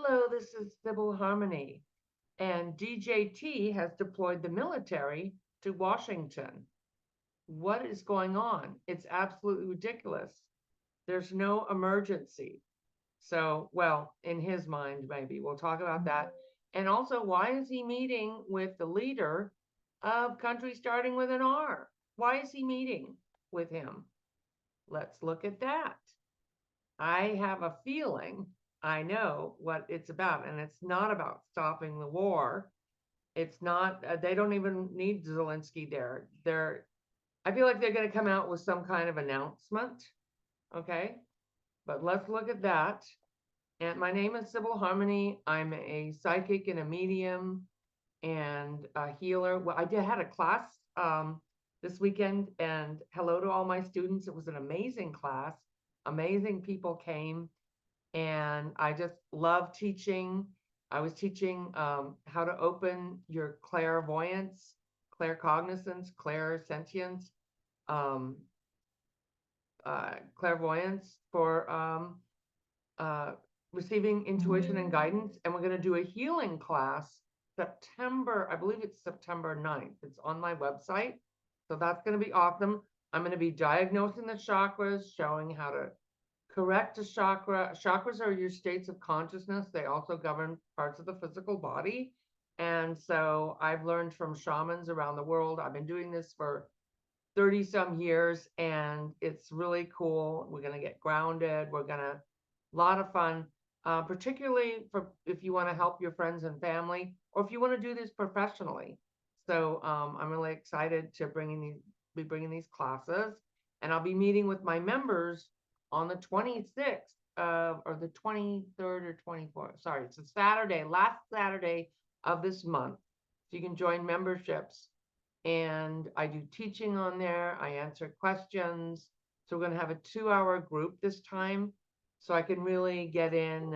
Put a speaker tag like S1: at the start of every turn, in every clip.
S1: Hello, this is Sibyl Harmony, and DJT has deployed the military to Washington. What is going on? It's absolutely ridiculous. There's no emergency. So, well, in his mind, maybe. We'll talk about that. And also, why is he meeting with the leader of countries starting with an R? Why is he meeting with him? Let's look at that. I have a feeling I know what it's about, and it's not about stopping the war. It's not, they don't even need Zelensky there. I feel like they're going to come out with some kind of announcement. Okay. But let's look at that. And my name is Sibyl Harmony. I'm a psychic and a medium and a healer. Well, had a class this weekend, and hello to all my students. It was an amazing class. Amazing people came, and I just love teaching. I was teaching how to open your clairvoyance, claircognizance, clairsentience, um, clairvoyance for uh, receiving intuition and guidance. And we're going to do a healing class September, I believe it's September 9th. It's on my website. So that's going to be awesome. I'm going to be diagnosing the chakras, showing how to correct a chakra. Chakras are your states of consciousness. They also govern parts of the physical body. And so I've learned from shamans around the world. I've been doing this for 30 some years, and it's really cool. We're going to get grounded. We're going to, a lot of fun, particularly for if you want to help your friends and family, or if you want to do this professionally. So I'm really excited to be bringing these classes, and I'll be meeting with my members on the 26th or the 23rd or 24th. Sorry, it's a Saturday, last Saturday of this month. So you can join memberships, and I do teaching on there. I answer questions. So we're going to have a 2-hour group this time, so I can really get in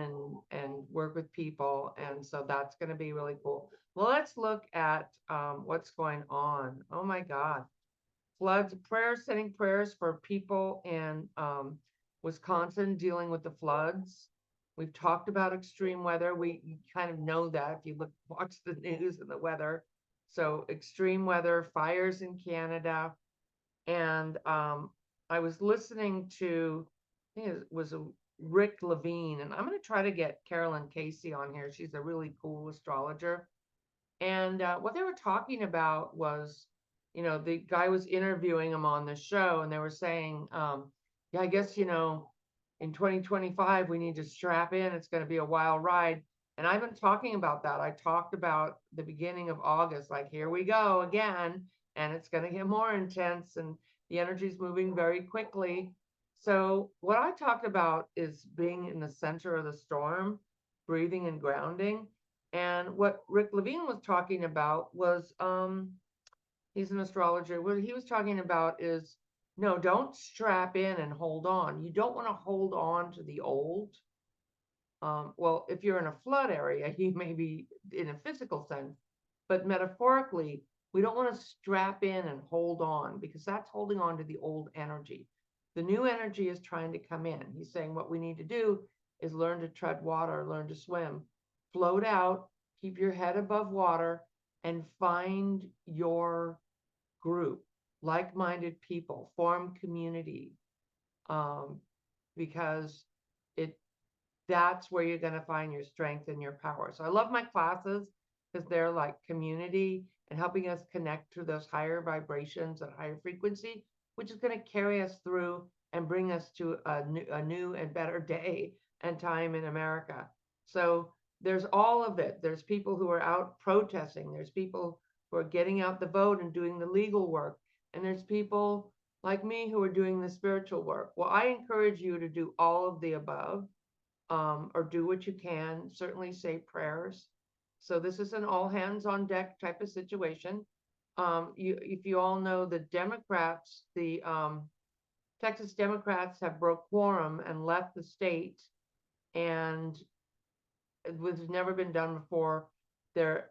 S1: and work with people. And so that's going to be really cool. Well, let's look at what's going on. Oh my God. Floods, prayers, sending prayers for people in Wisconsin dealing with the floods. We've talked about extreme weather. You kind of know that if you watch the news and the weather. So extreme weather, fires in Canada. And I was listening to, I think it was a Rick Levine, and I'm going to try to get Carolyn Casey on here. She's a really cool astrologer. And what they were talking about was, the guy was interviewing him on the show, and they were saying, yeah, I guess, in 2025, we need to strap in. It's going to be a wild ride. And I've been talking about that. I talked about the beginning of August, like, here we go again, and it's going to get more intense, and the energy is moving very quickly. So what I talked about is being in the center of the storm, breathing and grounding. And what Rick Levine was talking about was, he's an astrologer. What he was talking about is, no, don't strap in and hold on. You don't want to hold on to the old. Well, if you're in a flood area, you may be in a physical sense, but metaphorically, we don't want to strap in and hold on, because that's holding on to the old energy. The new energy is trying to come in. He's saying what we need to do is learn to tread water, learn to swim, float out, keep your head above water, and find your group, like-minded people, form community, because it that's where you're going to find your strength and your power. So I love my classes because they're like community and helping us connect to those higher vibrations and higher frequency, which is going to carry us through and bring us to a new and better day and time in America. So there's all of it. There's people who are out protesting. There's people who are getting out the vote and doing the legal work. And there's people like me who are doing the spiritual work. Well, I encourage you to do all of the above, or do what you can. Certainly say prayers. So this is an all hands on deck type of situation. If you all know, the Democrats, the Texas Democrats have broke quorum and left the state, and it was never been done before. The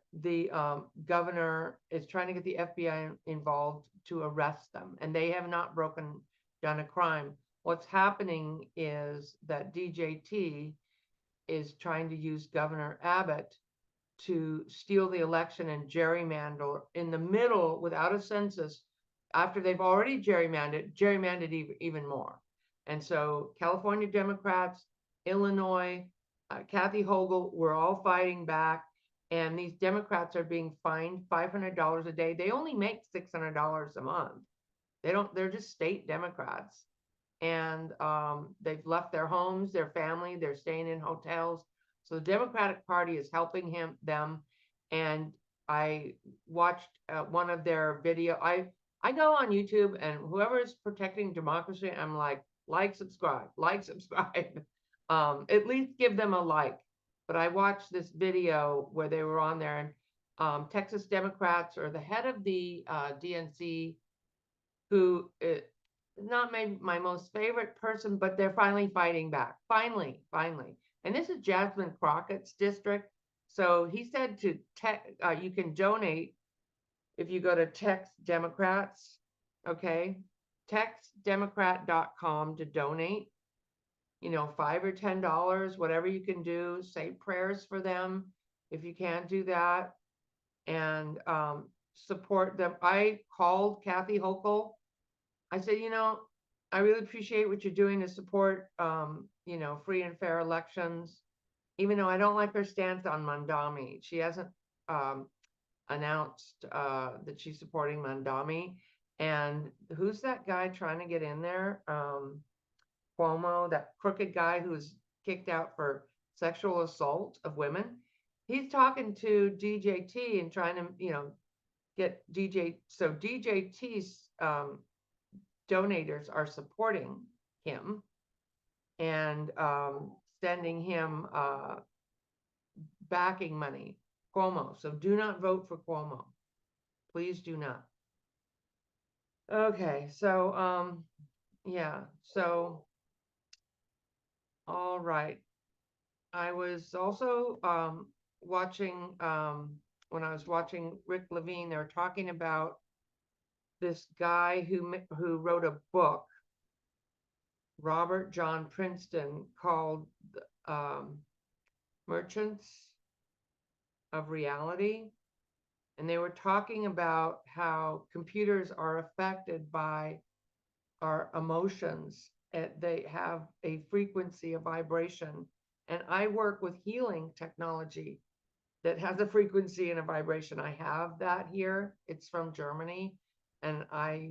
S1: governor is trying to get the FBI involved to arrest them, and they have not done a crime. What's happening is that DJT is trying to use Governor Abbott to steal the election and gerrymander in the middle without a census after they've already gerrymandered even more. And so California Democrats, Illinois, Kathy Hochul, we're all fighting back. And these Democrats are being fined $500 a day. They only make $600 a month. They're just state Democrats. And they've left their homes, their family, they're staying in hotels. So the Democratic Party is helping them. And I watched one of their video. I go on YouTube, and whoever is protecting democracy, I'm like, subscribe. At least give them a like. But I watched this video where they were on there, and Texas Democrats, or the head of the DNC, who is not my most favorite person, but they're finally fighting back. Finally. And this is Jasmine Crockett's district. So he said you can donate if you go to Text Democrats, okay? TextDemocrat.com to donate, $5 or $10, whatever you can do. Say prayers for them if you can't do that, and support them. I called Kathy Hochul. I said, I really appreciate what you're doing to support, free and fair elections, even though I don't like her stance on Mandami. She hasn't announced that she's supporting Mandami. And who's that guy trying to get in there? Cuomo, that crooked guy who was kicked out for sexual assault of women. He's talking to DJT and trying to, get DJ. So DJT's donators are supporting him and sending him backing money. Cuomo. So do not vote for Cuomo. Please do not. Okay, so yeah, so all right. I was also watching when I was watching Rick Levine, they were talking about this guy who wrote a book, Robert John Princeton, called Merchants of Reality. And they were talking about how computers are affected by our emotions. They have a frequency, a vibration. And I work with healing technology that has a frequency and a vibration. I have that here. It's from Germany. And I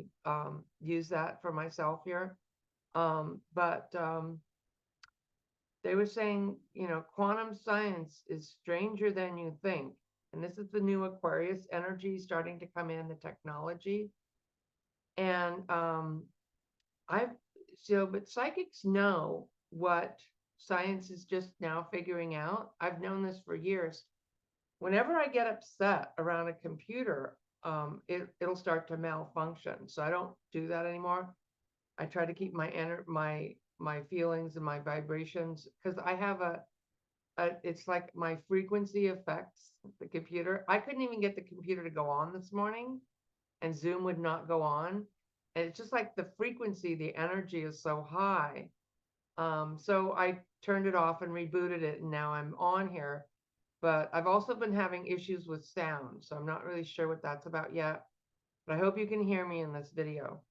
S1: use that for myself here. But they were saying, quantum science is stranger than you think. And this is the new Aquarius energy starting to come in, the technology. And but psychics know what science is just now figuring out. I've known this for years. Whenever I get upset around a computer, it'll start to malfunction. So I don't do that anymore. I try to keep my feelings and my vibrations, because I have it's like my frequency affects the computer. I couldn't even get the computer to go on this morning, and Zoom would not go on. And it's just like the frequency, the energy is so high. So I turned it off and rebooted it, and now I'm on here. But I've also been having issues with sound, so I'm not really sure what that's about yet. But I hope you can hear me in this video.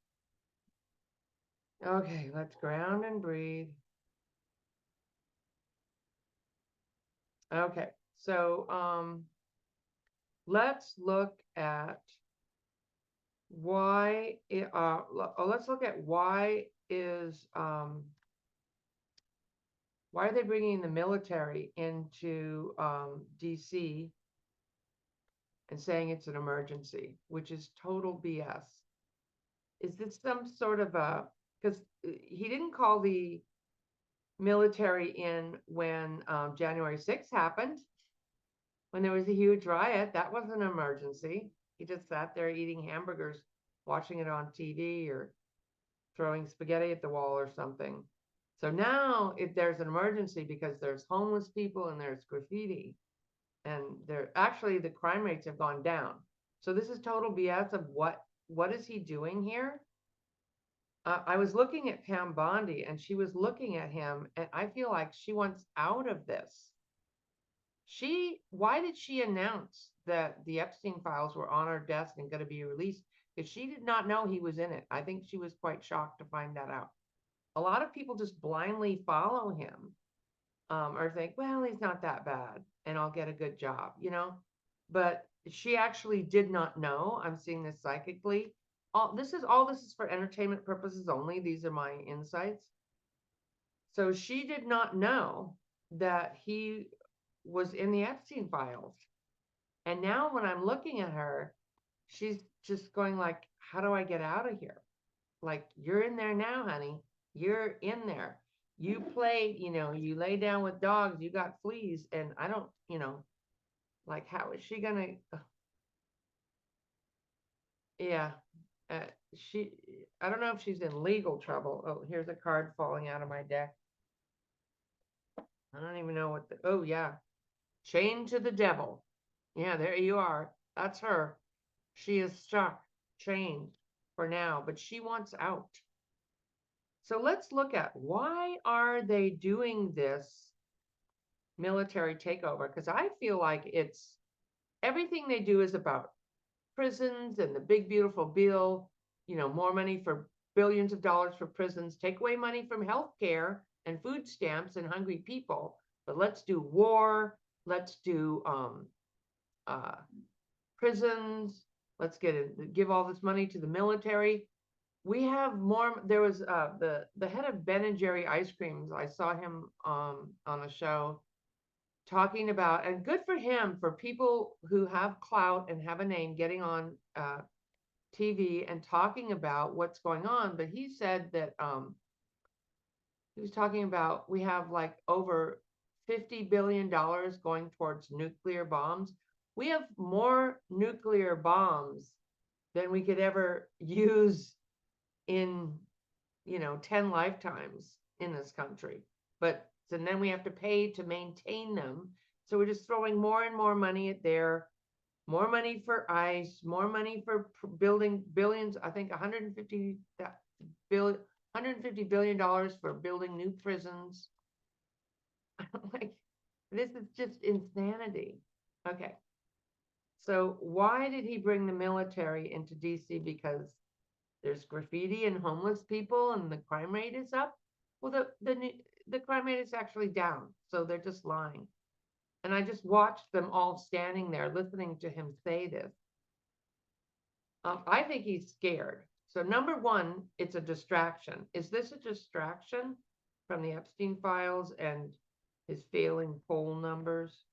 S1: Okay, let's ground and breathe. Okay, so let's look at why let's look at why are they bringing the military into DC and saying it's an emergency, which is total BS. Is this some sort of because he didn't call the military in when January 6th happened, when there was a huge riot. That wasn't an emergency. He just sat there eating hamburgers, watching it on TV, or throwing spaghetti at the wall or something. So now if there's an emergency because there's homeless people and there's graffiti, and actually the crime rates have gone down. So this is total BS of what is he doing here? I was looking at Pam Bondi, and she was looking at him, and I feel like she wants out of this. Why did she announce that the Epstein files were on her desk and going to be released? Because she did not know he was in it. I think she was quite shocked to find that out. A lot of people just blindly follow him, or think, well, he's not that bad and I'll get a good job, But she actually did not know. I'm seeing this psychically. All this is for entertainment purposes only. These are my insights. So she did not know that he was in the Epstein files. And now when I'm looking at her, she's just going like, how do I get out of here? Like, you're in there now, honey. You're in there. You played, you lay down with dogs, you got fleas, and I don't, like, how is she gonna, yeah, uh, she, I don't know if she's in legal trouble. Oh, here's a card falling out of my deck. I don't even know oh yeah, chained to the devil. Yeah, there you are. That's her. She is stuck, chained for now, but she wants out. So let's look at, why are they doing this military takeover? Because I feel like it's everything they do is about prisons and the big beautiful bill, more money for billions of dollars for prisons, take away money from healthcare and food stamps and hungry people. But let's do war, let's do uh, prisons, let's give all this money to the military. We have more. There was the head of Ben and Jerry ice creams. I saw him on a show talking about, and good for him, for people who have clout and have a name getting on TV and talking about what's going on. But he said that he was talking about, we have like over $50 billion going towards nuclear bombs. We have more nuclear bombs than we could ever use in 10 lifetimes in this country. But and then we have to pay to maintain them. So we're just throwing more and more money at there, more money for ICE, more money for building billions. I think 150 billion for building new prisons. Like, this is just insanity. Okay. So why did he bring the military into DC? Because there's graffiti and homeless people and the crime rate is up. Well, the crime rate is actually down, so they're just lying. And I just watched them all standing there listening to him say this. I think he's scared. So number one, it's a distraction. Is this a distraction from the Epstein files and his failing poll numbers?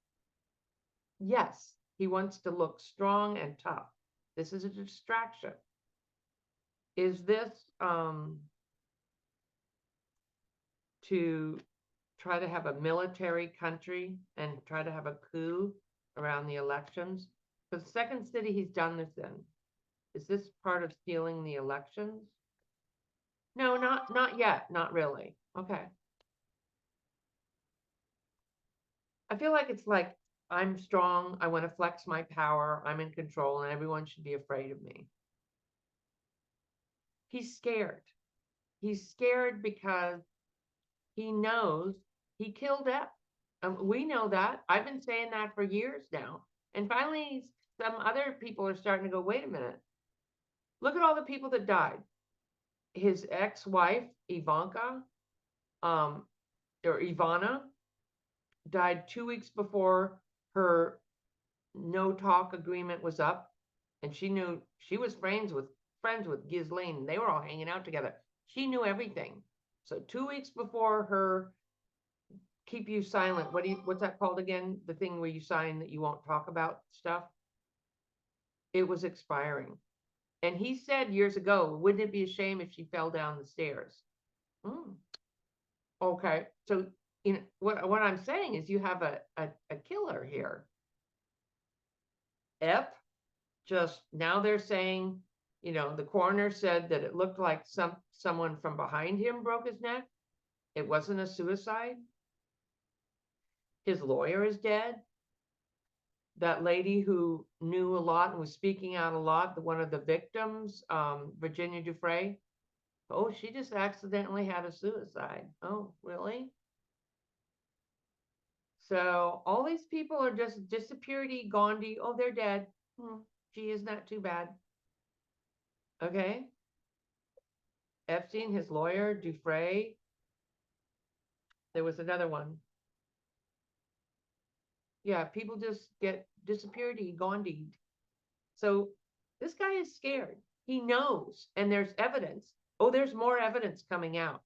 S1: Yes, he wants to look strong and tough. This is a distraction. Is this to try to have a military country and try to have a coup around the elections? The second city he's done this in. Is this part of stealing the elections? No, not yet. Not really. Okay. I feel like it's like, I'm strong. I want to flex my power. I'm in control, and everyone should be afraid of me. He's scared. He's scared because he knows he killed F. We know that. I've been saying that for years now. And finally, some other people are starting to go, wait a minute. Look at all the people that died. His ex-wife, Ivanka, or Ivana, died 2 weeks before her no talk agreement was up. And she knew she was friends with Ghislaine. They were all hanging out together. She knew everything. So 2 weeks before her keep you silent, what's that called again? The thing where you sign that you won't talk about stuff. It was expiring. And he said years ago, wouldn't it be a shame if she fell down the stairs? Okay. So what I'm saying is, you have a killer here. Ep, just now they're saying, the coroner said that it looked like someone from behind him broke his neck. It wasn't a suicide. His lawyer is dead. That lady who knew a lot and was speaking out a lot, one of the victims, Virginia Dufresne, Oh, she just accidentally had a suicide. Oh, really? So all these people are just disappeared, gone. Oh, they're dead. Gee, isn't that too bad? Okay. Epstein, his lawyer, Dufresne. There was another one. Yeah, people just get disappeared, gone. So this guy is scared. He knows, and there's evidence. Oh, there's more evidence coming out.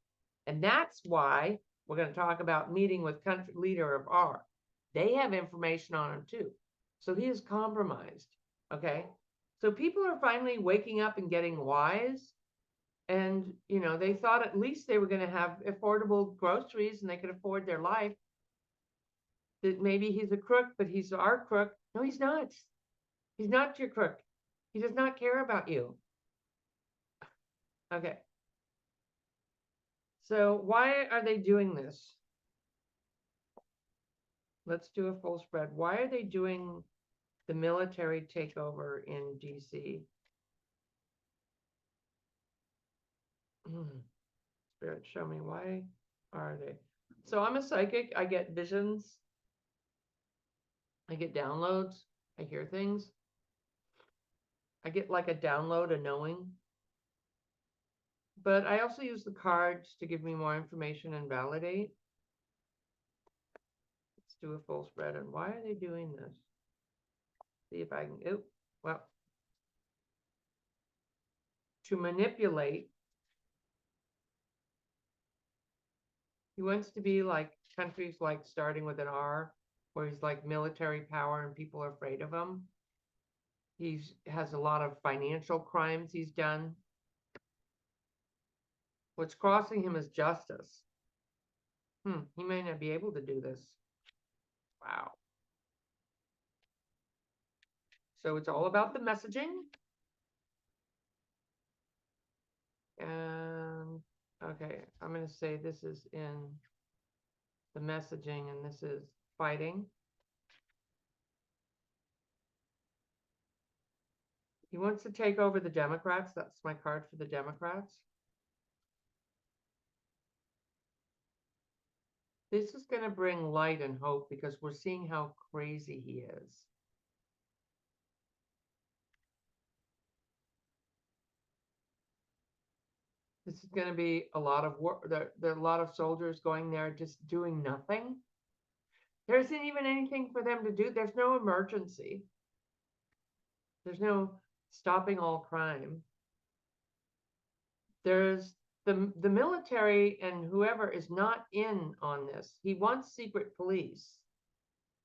S1: And that's why we're going to talk about meeting with country leader of R. They have information on him too. So he is compromised. Okay. So people are finally waking up and getting wise. And, they thought at least they were going to have affordable groceries and they could afford their life. That maybe he's a crook, but he's our crook. No, he's not. He's not your crook. He does not care about you. Okay. So why are they doing this? Let's do a full spread. Why are they doing the military takeover in DC? Spirit, show me, why are they? So I'm a psychic. I get visions. I get downloads. I hear things. I get like a download, a knowing. But I also use the cards to give me more information and validate. Let's do a full spread. And why are they doing this? See if I can, well, to manipulate. He wants to be like countries like starting with an R, where he's like military power and people are afraid of him. He has a lot of financial crimes he's done. What's crossing him is justice. He may not be able to do this. Wow. So it's all about the messaging. And okay, I'm going to say this is in the messaging and this is fighting. He wants to take over the Democrats. That's my card for the Democrats. This is going to bring light and hope because we're seeing how crazy he is. This is going to be a lot of work. There are a lot of soldiers going there just doing nothing. There isn't even anything for them to do. There's no emergency. There's no stopping all crime. There's the military and whoever is not in on this. He wants secret police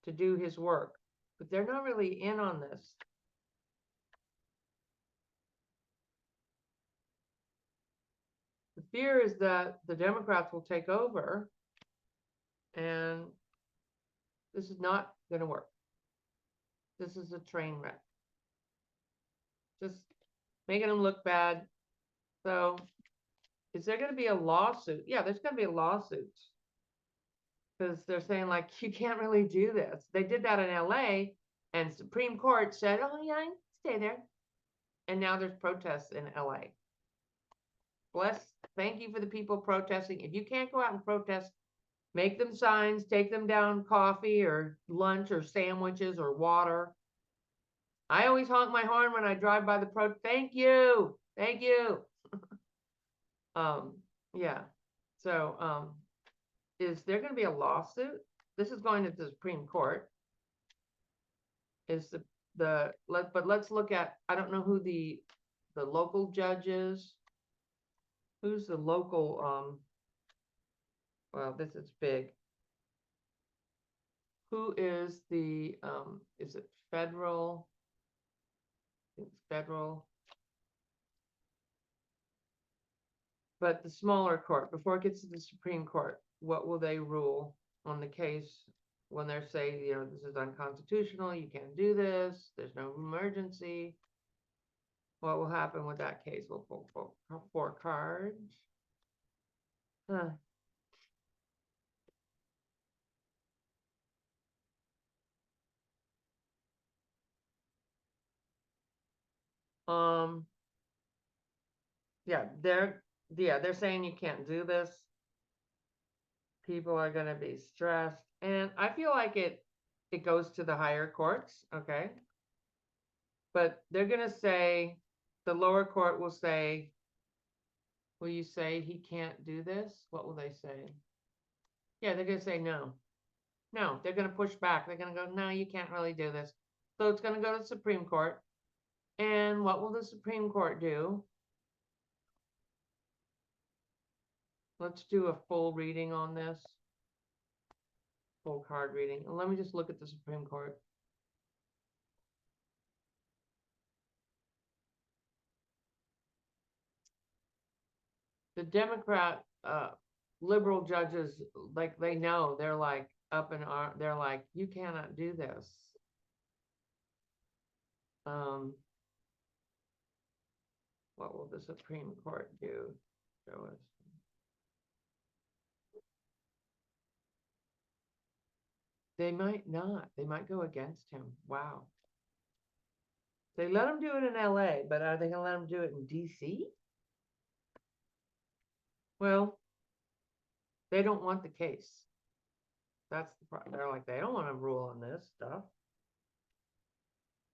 S1: to do his work, but they're not really in on this. The fear is that the Democrats will take over, and this is not going to work. This is a train wreck. Just making them look bad. So, is there going to be a lawsuit? Yeah, there's going to be a lawsuit. Because they're saying, like, you can't really do this. They did that in LA, and Supreme Court said, oh, yeah, stay there. And now there's protests in LA. Thank you for the people protesting. If you can't go out and protest, make them signs, take them down coffee or lunch or sandwiches or water. I always honk my horn when I drive by the thank you. Thank you. Yeah. So, is there going to be a lawsuit? This is going to the Supreme Court. Is but let's look at, I don't know who the local judge is. Who's the local, well, this is big. Who is is it federal? It's federal. But the smaller court, before it gets to the Supreme Court, what will they rule on the case when they're saying, this is unconstitutional, you can't do this, there's no emergency? What will happen with that case? We'll pull four cards. Huh. Yeah, yeah, they're saying you can't do this. People are going to be stressed. And I feel like it goes to the higher courts, okay? But they're going to say, the lower court will say, will you say he can't do this? What will they say? Yeah, they're going to say no. No, they're going to push back. They're going to go, no, you can't really do this. So it's going to go to the Supreme Court. And what will the Supreme Court do? Let's do a full reading on this. Full card reading. And let me just look at the Supreme Court. The Democrat liberal judges, like they know, they're like up in arm, they're like, you cannot do this. What will the Supreme Court do? Show us. They might not. They might go against him. Wow. They let him do it in LA, but are they going to let him do it in DC? Well, they don't want the case. That's the problem. They're like, they don't want to rule on this stuff.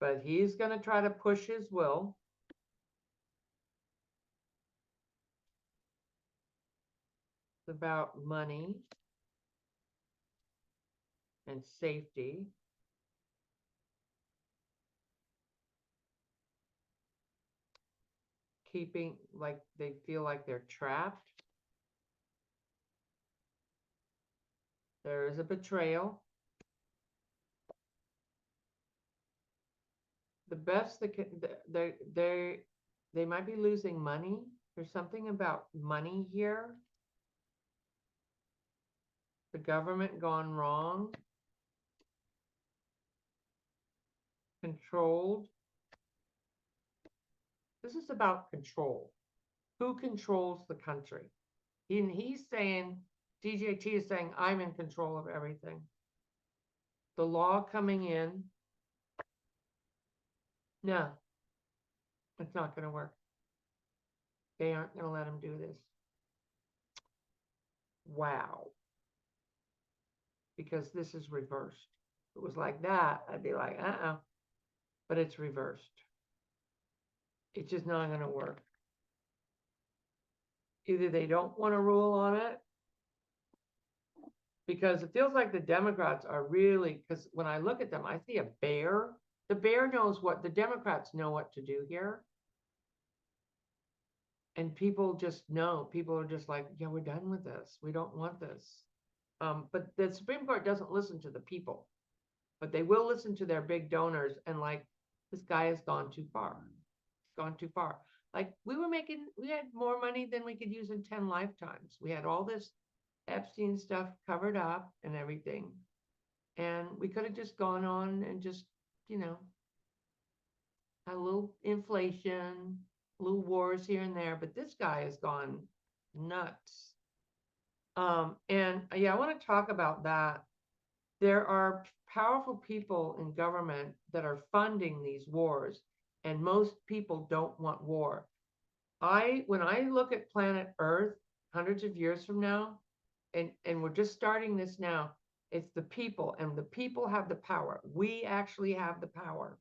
S1: But he's going to try to push his will. It's about money and safety. Keeping, like, they feel like they're trapped. There is a betrayal. The best that can, they might be losing money. There's something about money here. The government gone wrong. Controlled. This is about control. Who controls the country? He's saying, DJT is saying, I'm in control of everything. The law coming in. No, it's not going to work. They aren't going to let him do this. Wow. Because this is reversed. If it was like that, I'd be like, but it's reversed. It's just not going to work. Either they don't want to rule on it, because it feels like the Democrats are really, because when I look at them, I see a bear. The bear knows what, the Democrats know what to do here. And people just know, people are just like, yeah, we're done with this. We don't want this. But the Supreme Court doesn't listen to the people, but they will listen to their big donors. And like, this guy has gone too far. It's gone too far. Like we had more money than we could use in 10 lifetimes. We had all this Epstein stuff covered up and everything. And we could have just gone on and just, had a little inflation, little wars here and there, but this guy has gone nuts. And yeah, I want to talk about that. There are powerful people in government that are funding these wars, and most people don't want war. When I look at planet Earth hundreds of years from now, and we're just starting this now, it's the people, and the people have the power. We actually have the power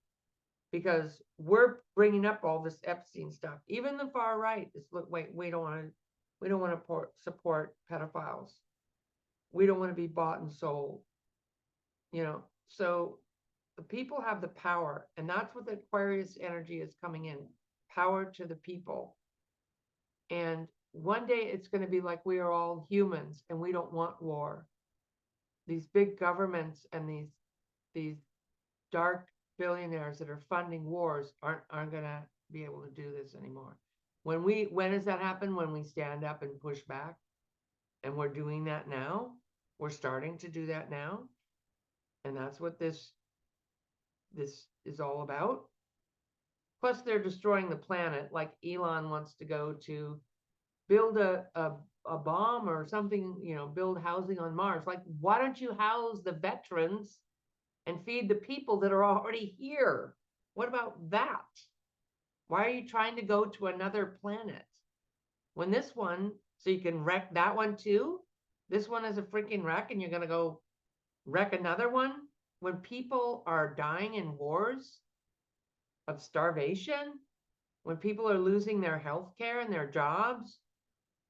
S1: because we're bringing up all this Epstein stuff. Even the far right is, look, wait, we don't want to support pedophiles. We don't want to be bought and sold. So the people have the power, and that's what the Aquarius energy is coming in, power to the people. And one day it's going to be like we are all humans and we don't want war. These big governments and these dark billionaires that are funding wars aren't going to be able to do this anymore. When does that happen? When we stand up and push back. And we're doing that now. We're starting to do that now. And that's what this is all about. Plus they're destroying the planet, like Elon wants to go to build a bomb or something, build housing on Mars. Like, why don't you house the veterans and feed the people that are already here? What about that? Why are you trying to go to another planet? When this one, so you can wreck that one too. This one is a freaking wreck, and you're gonna go wreck another one. When people are dying in wars of starvation, when people are losing their health care and their jobs,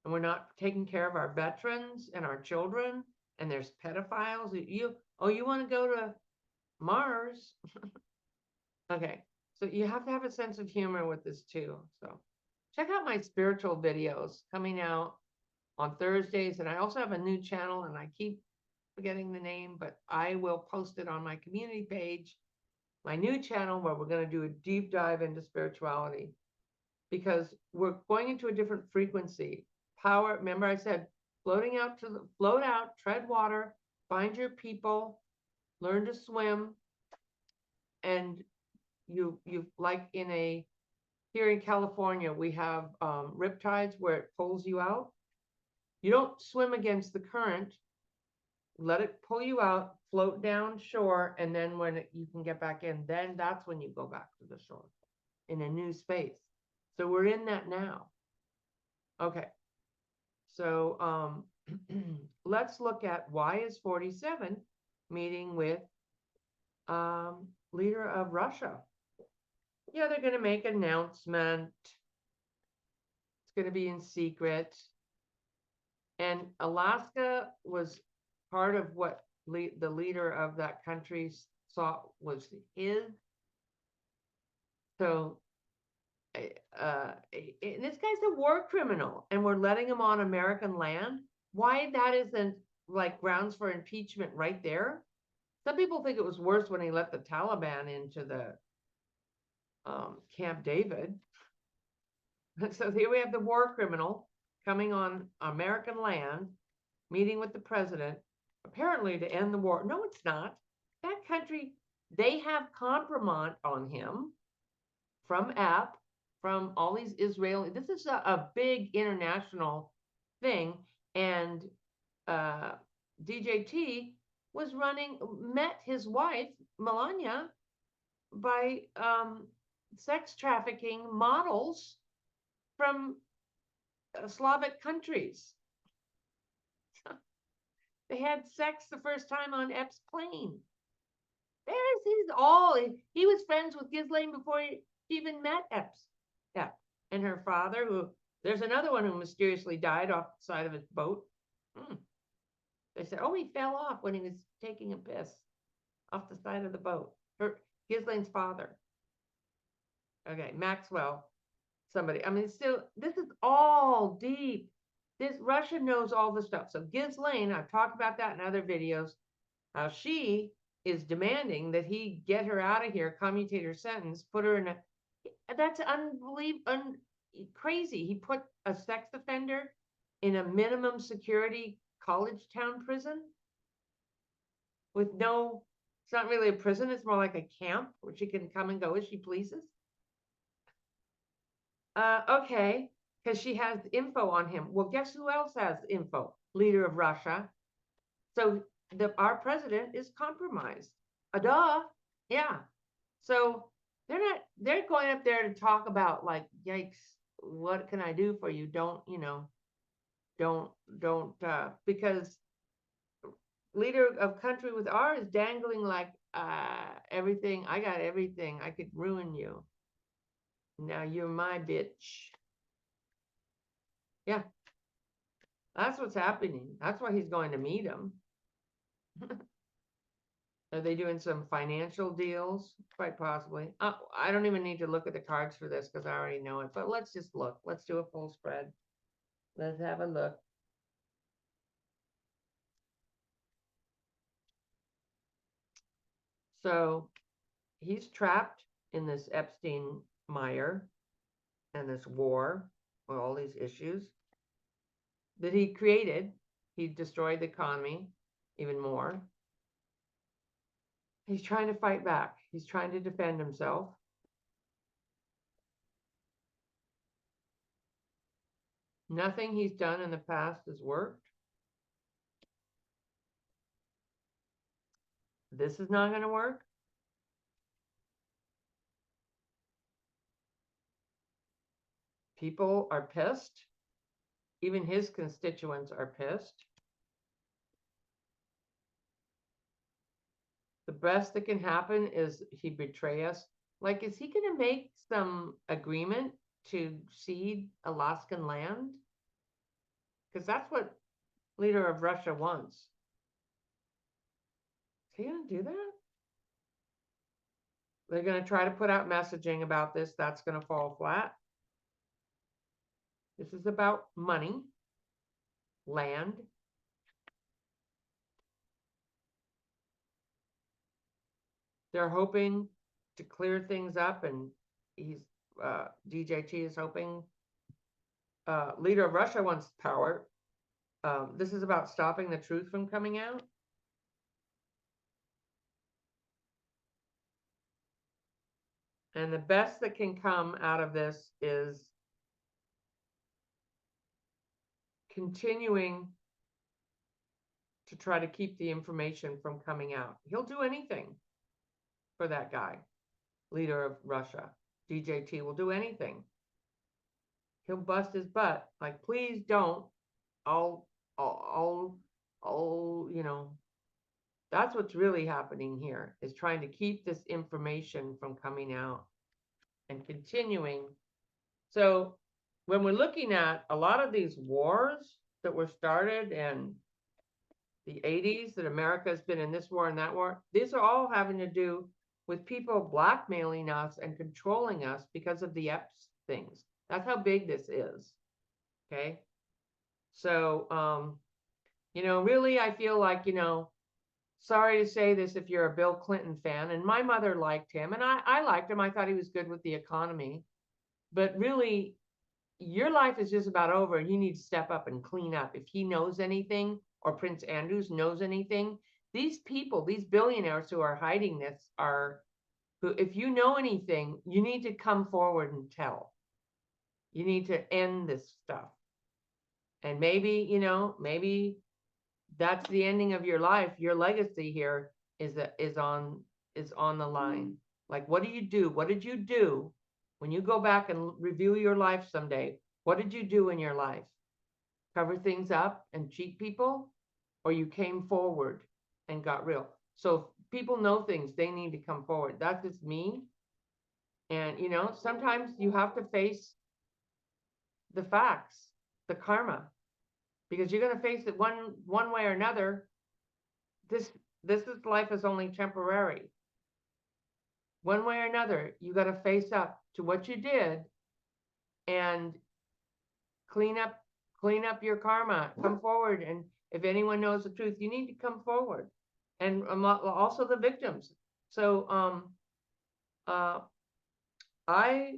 S1: and we're not taking care of our veterans and our children, and there's pedophiles. You want to go to Mars? Okay, so you have to have a sense of humor with this too. So check out my spiritual videos coming out on Thursdays, and I also have a new channel, and I keep forgetting the name, but I will post it on my community page, my new channel, where we're going to do a deep dive into spirituality, because we're going into a different frequency. Power, remember I said, float out, tread water, find your people, learn to swim, and you like here in California, we have riptides where it pulls you out. You don't swim against the current. Let it pull you out, float down shore, and then when you can get back in, then that's when you go back to the shore in a new space. So we're in that now. Okay. So let's look at why is 47 meeting with leader of Russia. Yeah, they're going to make an announcement. It's going to be in secret. And Alaska was part of what the leader of that country saw was his. So this guy's a war criminal, and we're letting him on American land. Why that isn't like grounds for impeachment right there? Some people think it was worse when he let the Taliban into the Camp David. So here we have the war criminal coming on American land, meeting with the president, apparently to end the war. No, it's not. That country, they have compromise on him from app, from all these Israeli. This is a big international thing. And DJT was met his wife, Melania, by sex trafficking models from Slavic countries. They had sex the first time on Epps' plane. He was friends with Ghislaine before he even met Epps. Yeah. And her father, there's another one who mysteriously died off the side of his boat. They said, he fell off when he was taking a piss off the side of the boat. Ghislaine's father. Okay, Maxwell, somebody. I mean, still, this is all deep. Russia knows all the stuff. So Ghislaine, I've talked about that in other videos, how she is demanding that he get her out of here, commutate her sentence, put her in that's unbelievable, crazy. He put a sex offender in a minimum security college town prison with it's not really a prison, it's more like a camp where she can come and go as she pleases. Okay, because she has info on him. Well, guess who else has info? Leader of Russia. So our president is compromised. Duh. Yeah. So they're going up there to talk about, like, yikes, what can I do for you? Don't, because leader of country with R is dangling like everything. I got everything. I could ruin you. Now you're my bitch. Yeah. That's what's happening. That's why he's going to meet him. Are they doing some financial deals? Quite possibly. I don't even need to look at the cards for this because I already know it. But let's just look. Let's do a full spread. Let's have a look. So he's trapped in this Epstein mire and this war with all these issues that he created. He destroyed the economy even more. He's trying to fight back. He's trying to defend himself. Nothing he's done in the past has worked. This is not going to work. People are pissed. even his constituents are pissed. The best that can happen is he betray us. Like, is he going to make some agreement to cede Alaskan land? Because that's what leader of Russia wants. Is he going to do that? They're going to try to put out messaging about this. That's going to fall flat. This is about money, land. They're hoping to clear things up, and DJT is hoping. Leader of Russia wants power. This is about stopping the truth from coming out. And the best that can come out of this is continuing to try to keep the information from coming out. He'll do anything for that guy, leader of Russia. DJT will do anything. He'll bust his butt. Like, please don't. I'll, you know, that's what's really happening here, is trying to keep this information from coming out and continuing. So when we're looking at a lot of these wars that were started in the 80s, that America has been in this war and that war, these are all having to do with people blackmailing us and controlling us because of the EPS things. That's how big this is. Okay. So, you know, really, I feel like, you know, sorry to say this if you're a Bill Clinton fan, and my mother liked him, and I liked him. I thought he was good with the economy. But really, your life is just about over, and you need to step up and clean up. If he knows anything, or Prince Andrews knows anything, these people, these billionaires who are hiding this who, if you know anything, you need to come forward and tell. You need to end this stuff. And maybe, you know, maybe that's the ending of your life. Your legacy here is on the line. Like, what do you do? What did you do when you go back and review your life someday? What did you do in your life? Cover things up and cheat people, or you came forward and got real? So if people know things, they need to come forward. That's just me. And you know, sometimes you have to face the facts, the karma, because you're going to face it one way or another. This is life is only temporary. One way or another, you got to face up to what you did and clean up your karma. Come forward, and if anyone knows the truth, you need to come forward. And also the victims. So I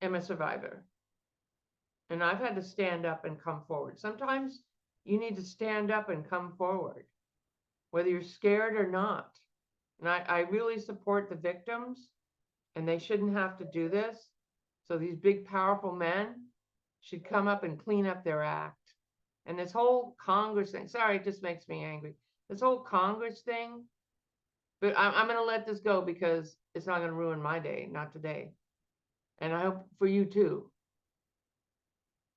S1: am a survivor, and I've had to stand up and come forward. Sometimes you need to stand up and come forward, whether you're scared or not. And I really support the victims, and they shouldn't have to do this. So these big, powerful men should come up and clean up their act. And this whole Congress thing, sorry, it just makes me angry. This whole Congress thing, but I'm going to let this go because it's not going to ruin my day, not today. And I hope for you too,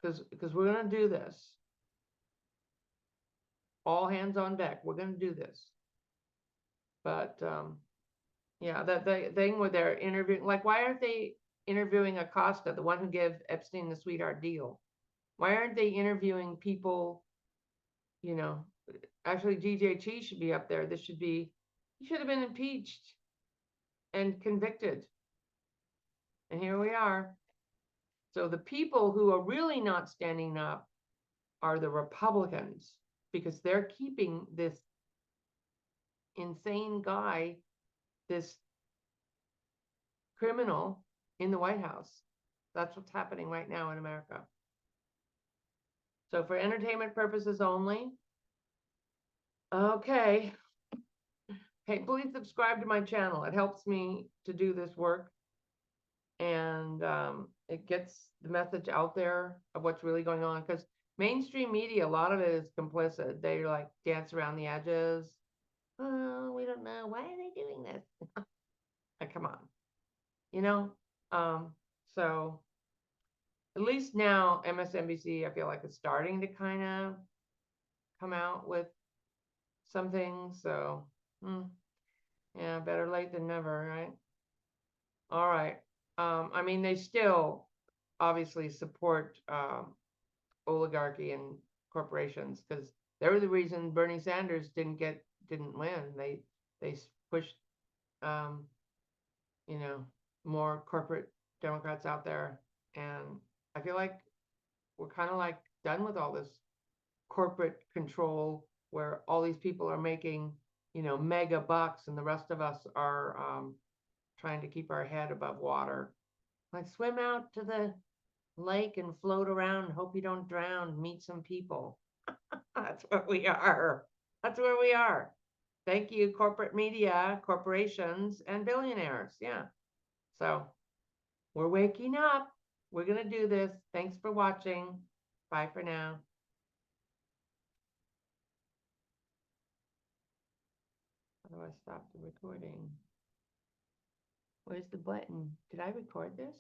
S1: because we're going to do this. All hands on deck. We're going to do this. But yeah, the thing where they're interviewing, like, why aren't they interviewing Acosta, the one who gave Epstein the sweetheart deal? Why aren't they interviewing people? You know, actually, DJT should be up there. He should have been impeached and convicted. And here we are. So the people who are really not standing up are the Republicans, because they're keeping this insane guy, this criminal, in the White House. That's what's happening right now in America. So for entertainment purposes only. Okay. Hey, please subscribe to my channel. It helps me to do this work. And it gets the message out there of what's really going on. Because mainstream media, a lot of it is complicit. They like dance around the edges. Oh, we don't know. Why are they doing this? Like, come on. You know? So at least now MSNBC, I feel like it's starting to kind of come out with something. So, yeah, better late than never, right? All right. I mean, they still obviously support oligarchy and corporations because they were the reason Bernie Sanders didn't win. They pushed um, you know, more corporate Democrats out there, and I feel like we're kind of like done with all this corporate control where all these people are making, mega bucks and the rest of us are trying to keep our head above water. Like swim out to the lake and float around, hope you don't drown, meet some people. That's what we are. That's where we are. Thank you, corporate media, corporations, and billionaires. Yeah. So we're waking up. We're going to do this. Thanks for watching. Bye for now. How do I stop the recording? Where's the button? Did I record this?